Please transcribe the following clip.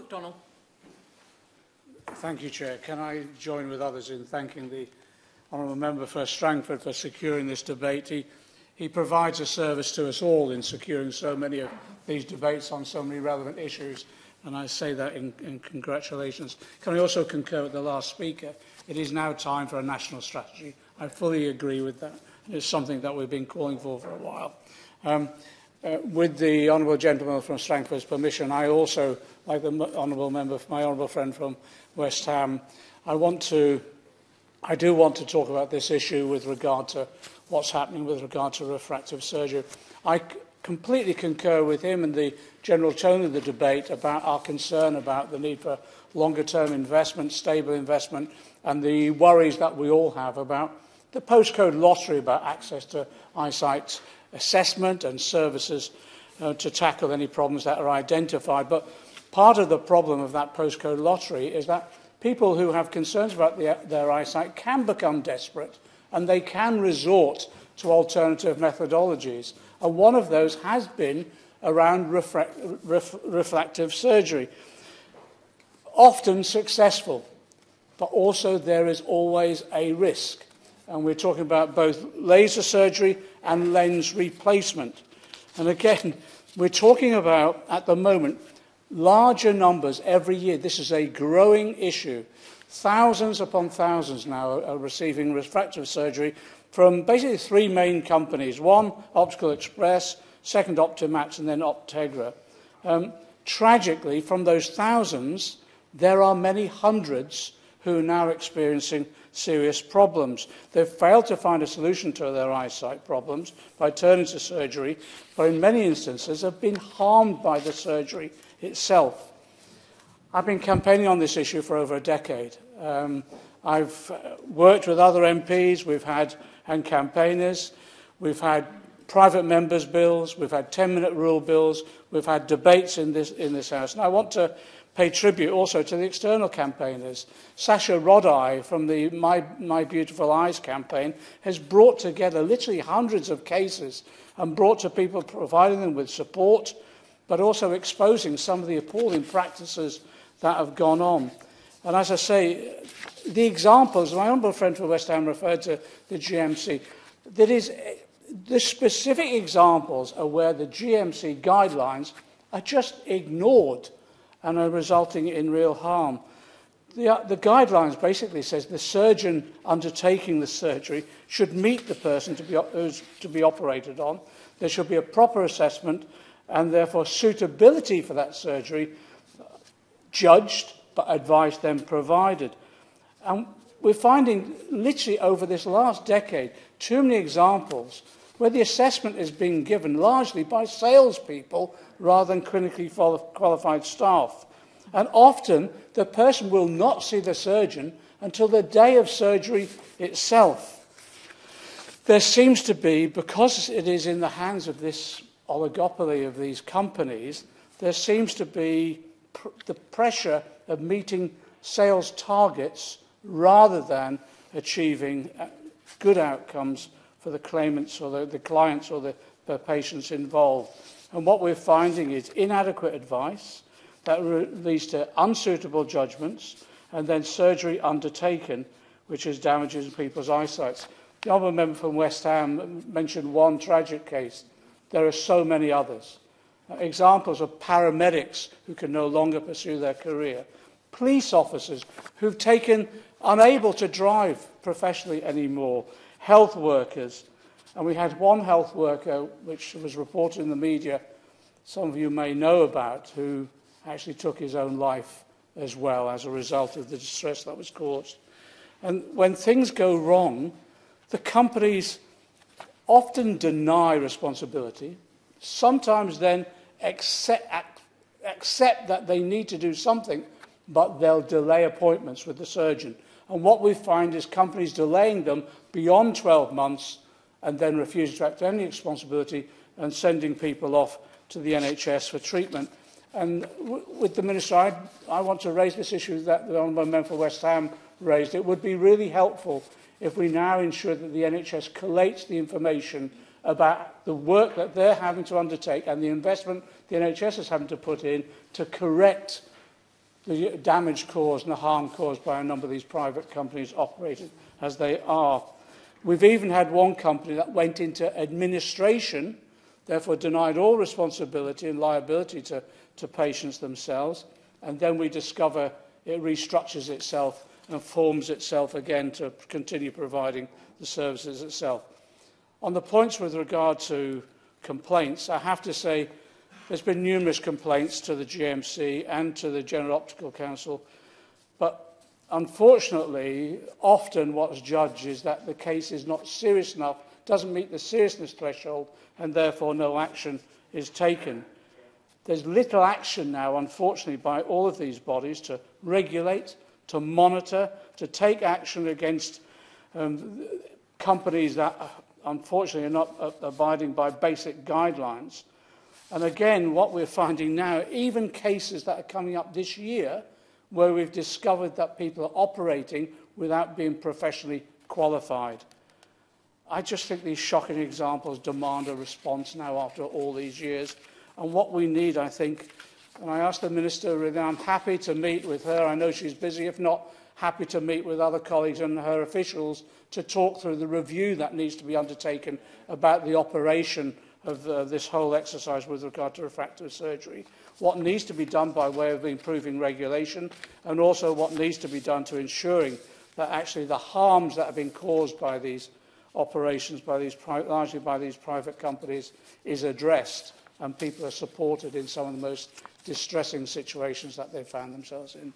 McDonnell. Thank you, Chair. Can I join with others in thanking the Honourable Member for Strangford for securing this debate? He provides a service to us all in securing so many of these debates on so many relevant issues, and I say that in congratulations. Can I also concur with the last speaker? It is now time for a national strategy. I fully agree with that. It's something that we've been calling for a while. With the Honourable Gentleman from Strangford's permission, I also, like the Honourable Member, my Honourable friend from West Ham, I do want to talk about this issue with regard to what's happening with regard to refractive surgery. I completely concur with him and the general tone of the debate about our concern about the need for longer-term investment, stable investment, and the worries that we all have about the postcode lottery about access to eyesight assessment and services to tackle any problems that are identified. But part of the problem of that postcode lottery is that people who have concerns about their eyesight can become desperate and they can resort to alternative methodologies. And one of those has been around refractive surgery. Often successful, but also there is always a risk. And we're talking about both laser surgery and lens replacement. And again, we're talking about, at the moment, larger numbers every year. This is a growing issue. Thousands upon thousands now are receiving refractive surgery from basically three main companies. One, Optical Express, second, Optimax, and then Optegra. Tragically, from those thousands, there are many hundreds who are now experiencing serious problems. They've failed to find a solution to their eyesight problems by turning to surgery, but in many instances have been harmed by the surgery itself. I've been campaigning on this issue for over a decade. I've worked with other MPs, we've had and campaigners, we've had private members' bills, we've had 10-minute rule bills, we've had debates in this House. And I want to pay tribute also to the external campaigners. Sasha Rodai from the My Beautiful Eyes campaign has brought together literally hundreds of cases and brought to people, providing them with support, but also exposing some of the appalling practices that have gone on. And as I say, the examples, my honourable friend from West Ham referred to the GMC, the specific examples are where the GMC guidelines are just ignored and are resulting in real harm. The guidelines basically says the surgeon undertaking the surgery should meet the person who's to be operated on. There should be a proper assessment and therefore suitability for that surgery judged, but advice then provided. And we're finding literally over this last decade too many examples where the assessment is being given largely by salespeople rather than clinically qualified staff. And often the person will not see the surgeon until the day of surgery itself. There seems to be, because it is in the hands of this oligopoly of these companies, there seems to be the pressure of meeting sales targets rather than achieving good outcomes for the claimants or the clients or the patients involved. And what we're finding is inadequate advice that leads to unsuitable judgments and then surgery undertaken, which is damaging people's eyesight. The honourable member from West Ham mentioned one tragic case. There are so many others. Examples of paramedics who can no longer pursue their career. Police officers who've taken unable to drive professionally anymore. Health workers. And we had one health worker, which was reported in the media, some of you may know about, who actually took his own life as well as a result of the distress that was caused. And when things go wrong, the companies often deny responsibility, sometimes then accept that they need to do something, but they'll delay appointments with the surgeon. And what we find is companies delaying them beyond 12 months and then refusing to act any responsibility and sending people off to the NHS for treatment. And with the Minister, I want to raise this issue that the Honourable Member for West Ham raised. It would be really helpful if we now ensure that the NHS collates the information about the work that they're having to undertake and the investment the NHS is having to put in to correct the damage caused and the harm caused by a number of these private companies operating as they are. We've even had one company that went into administration, therefore denied all responsibility and liability to patients themselves, and then we discover it restructures itself and forms itself again to continue providing the services itself. On the points with regard to complaints, I have to say there's been numerous complaints to the GMC and to the General Optical Council, but unfortunately, often what's judged is that the case is not serious enough, doesn't meet the seriousness threshold, and therefore no action is taken. There's little action now, unfortunately, by all of these bodies to regulate, to monitor, to take action against companies that, unfortunately, are not abiding by basic guidelines. And again, what we're finding now, even cases that are coming up this year, where we've discovered that people are operating without being professionally qualified. I just think these shocking examples demand a response now after all these years. And what we need, I think, and I asked the Minister, and I'm happy to meet with her. I know she's busy. If not, happy to meet with other colleagues and her officials to talk through the review that needs to be undertaken about the operation of this whole exercise with regard to refractive surgery. What needs to be done by way of improving regulation, and also what needs to be done to ensuring that actually the harms that have been caused by these operations, largely by these private companies, is addressed and people are supported in some of the most distressing situations that they found themselves in.